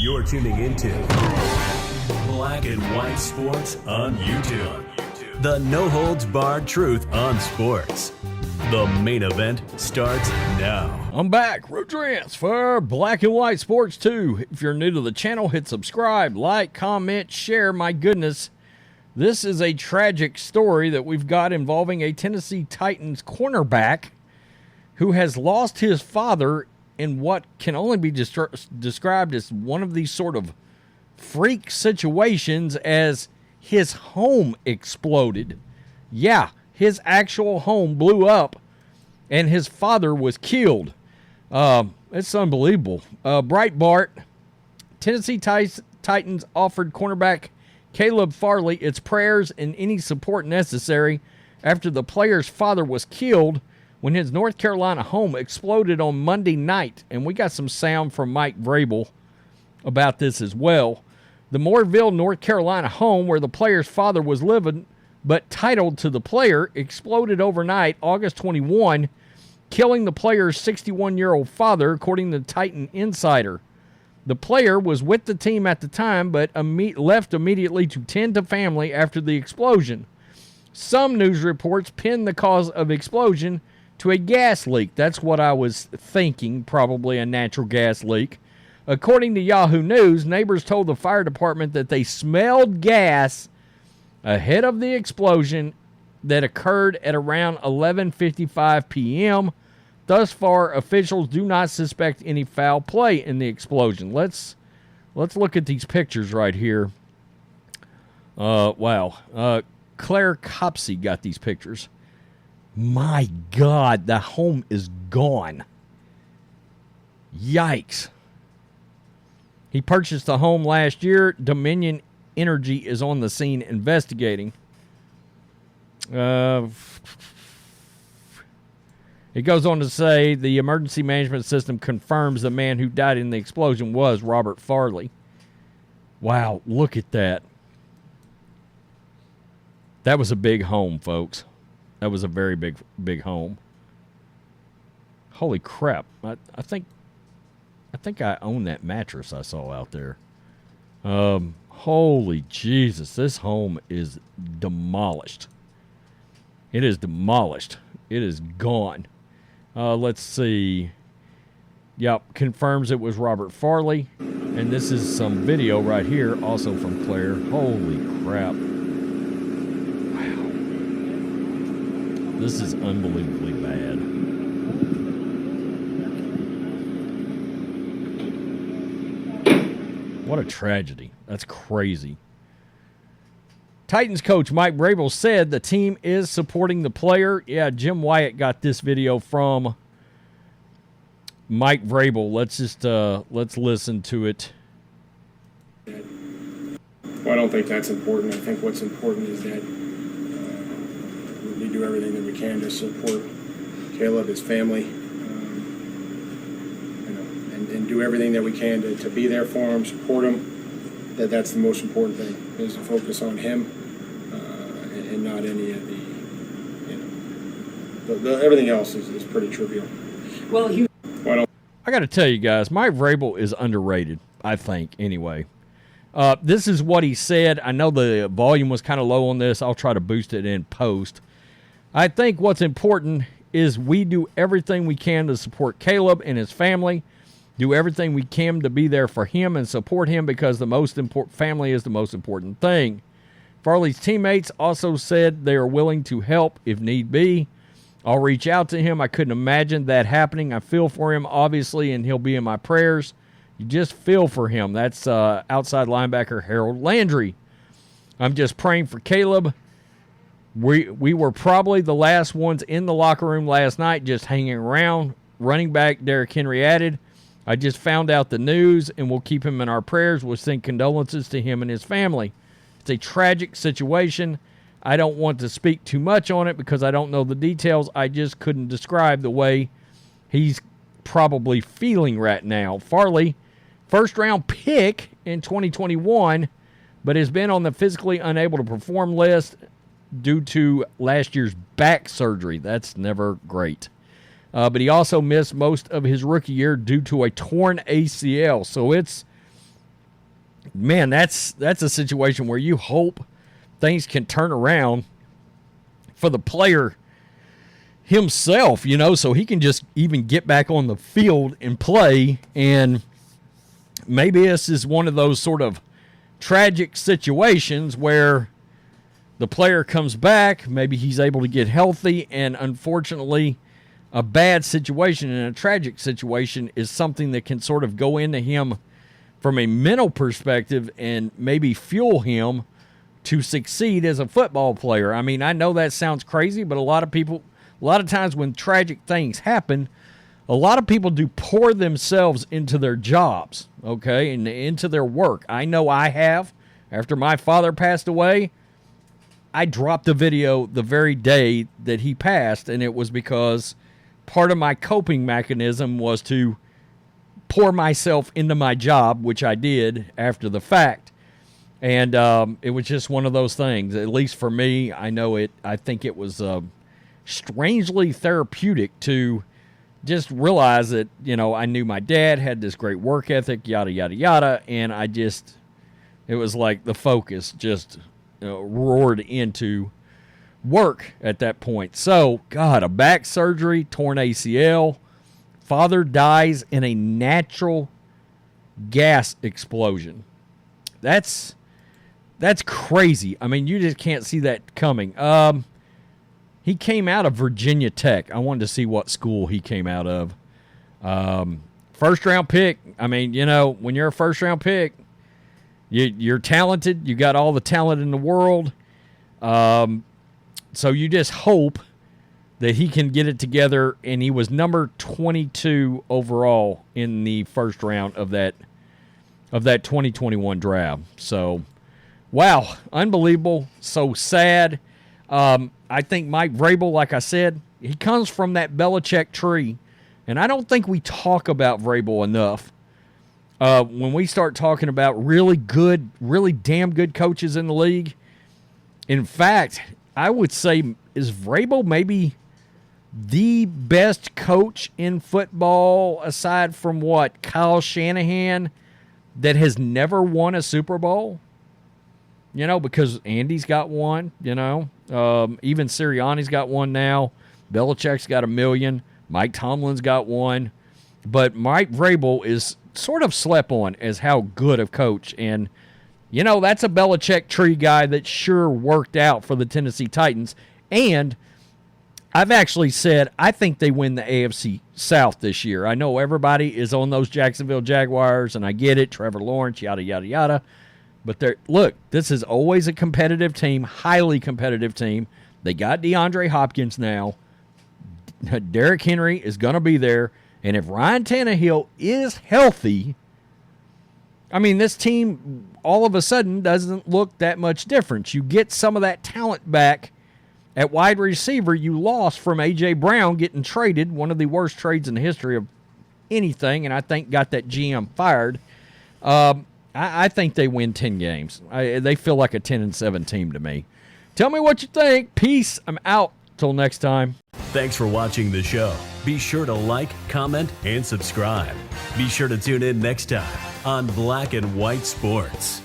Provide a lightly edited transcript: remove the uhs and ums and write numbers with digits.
You're tuning into Black and White Sports on YouTube. The no-holds-barred truth on sports. The main event starts now. I'm back. Road Transfer, Black and White Sports 2. If you're new to the channel, hit subscribe, like, comment, share. My goodness, this is a tragic story that we've got involving a Tennessee Titans cornerback who has lost his father in what can only be described as one of these sort of freak situations, as his home exploded. Yeah, his actual home blew up and his father was killed. It's unbelievable. Breitbart, Tennessee Titans offered cornerback Caleb Farley its prayers and any support necessary after the player's father was killed when his North Carolina home exploded on Monday night. And we got some sound from Mike Vrabel about this as well. The Mooreville, North Carolina home where the player's father was living but titled to the player exploded overnight, August 21, killing the player's 61-year-old father, according to Titan Insider. The player was with the team at the time, but left immediately to tend to family after the explosion. Some news reports pinned the cause of explosion to a gas leak. That's what I was thinking, probably a natural gas leak. According to Yahoo News, neighbors told the fire department that they smelled gas ahead of the explosion that occurred at around 11:55 p.m. Thus far, officials do not suspect any foul play in the explosion. Let's look at these pictures right here. Wow. Claire Copsey got these pictures. My God, the home is gone. Yikes. He purchased the home last year. Dominion Energy is on the scene investigating. It goes on to say the emergency management system confirms the man who died in the explosion was Robert Farley. Wow, look at that. That was a big home, folks. That was a very big home. Holy crap. I think I own that mattress I saw out there. Holy Jesus, this home is demolished. It is demolished. It is gone. Let's see. Yep, confirms it was Robert Farley. And this is some video right here, also from Claire. Holy crap. Wow. This is unbelievably bad. What a tragedy. That's crazy. Titans coach Mike Vrabel said the team is supporting the player. Yeah, Jim Wyatt got this video from Mike Vrabel. Let's listen to it. Well, I don't think that's important. I think what's important is that we do everything that we can to support Caleb, his family, and do everything that we can to be there for him, support him. That's the most important thing, is to focus on him and not any of the everything else is pretty trivial. Well, I got to tell you guys, Mike Vrabel is underrated, I think, anyway. This is what he said. I know the volume was kind of low on this. I'll try to boost it in post. I think what's important is we do everything we can to support Caleb and his family. Do everything we can to be there for him and support him, because the most important family is the most important thing. Farley's teammates also said they are willing to help if need be. I'll reach out to him. I couldn't imagine that happening. I feel for him, obviously, and he'll be in my prayers. You just feel for him. That's outside linebacker Harold Landry. I'm just praying for Caleb. We were probably the last ones in the locker room last night, just hanging around. Running back Derrick Henry added, I just found out the news, and we'll keep him in our prayers. We'll send condolences to him and his family. It's a tragic situation. I don't want to speak too much on it because I don't know the details. I just couldn't describe the way he's probably feeling right now. Farley, first-round pick in 2021, but has been on the physically unable to perform list due to last year's back surgery. That's never great. But he also missed most of his rookie year due to a torn ACL. So it's man, that's a situation where you hope things can turn around for the player himself, so he can just even get back on the field and play. And maybe this is one of those sort of tragic situations where the player comes back, maybe he's able to get healthy, and unfortunately a bad situation and a tragic situation is something that can sort of go into him from a mental perspective and maybe fuel him to succeed as a football player. I mean, I know that sounds crazy, but a lot of times when tragic things happen, a lot of people do pour themselves into their jobs, okay, and into their work. I know I have. After my father passed away, I dropped a video the very day that he passed, and it was because part of my coping mechanism was to pour myself into my job, which I did after the fact. And it was just one of those things, at least for me. I think it was strangely therapeutic to just realize that, I knew my dad had this great work ethic, yada, yada, yada. And it was like the focus just roared into work at that point. So, God, a back surgery, torn ACL, father dies in a natural gas explosion. That's crazy. I mean, you just can't see that coming. He came out of Virginia Tech. I wanted to see what school he came out of. First round pick. I mean, when you're a first round pick, you're talented. You got all the talent in the world. So you just hope that he can get it together. And he was number 22 overall in the first round of that 2021 draft. So, wow, unbelievable. So sad. I think Mike Vrabel, like I said, he comes from that Belichick tree. And I don't think we talk about Vrabel enough. When we start talking about really damn good coaches in the league. In fact, I would say, is Vrabel maybe the best coach in football aside from Kyle Shanahan that has never won a Super Bowl? Because Andy's got one, even Sirianni's got one now. Belichick's got 1 million. Mike Tomlin's got one. But Mike Vrabel is sort of slept on as how good of coach. And, that's a Belichick tree guy that sure worked out for the Tennessee Titans. And I've actually said I think they win the AFC South this year. I know everybody is on those Jacksonville Jaguars, and I get it. Trevor Lawrence, yada, yada, yada. But look, this is always a competitive team, highly competitive team. They got DeAndre Hopkins now. Derrick Henry is going to be there. And if Ryan Tannehill is healthy, I mean, this team all of a sudden doesn't look that much different. You get some of that talent back at wide receiver. You lost from A.J. Brown getting traded, one of the worst trades in the history of anything, and I think got that GM fired. I think they win 10 games. They feel like a 10-7 team to me. Tell me what you think. Peace. I'm out. Till next time. Thanks for watching the show. Be sure to like, comment, and subscribe. Be sure to tune in next time on Black and White Sports.